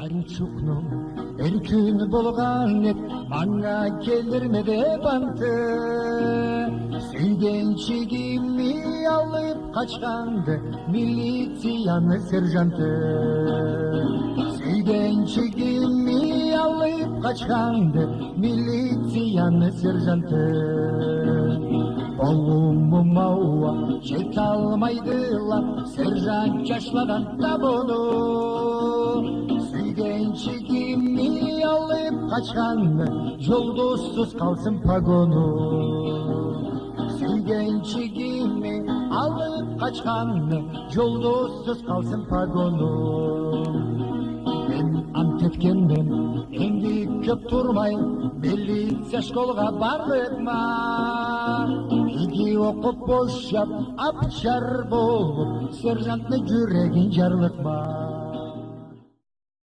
Аричукну эркүн болгон эт мага келирме деп анты. Сүйген чигимни алып качканды милицияны сержанты. Сүйген чигимни алып качканды милицияны сержанты. Болумум ауа жете алмайдылар сержант жашлаган табуну. Сүйген чигимни алып качканды жолдоссуз калсын погону. Сүйген чигимни алып качканды жолдоссуз калсын погону. Мен ант эткенмен эмди көп турмай милиция школга бардыкма. Иги окуп бошап апчар болуп сержантны жүрөгүн жарлыкма.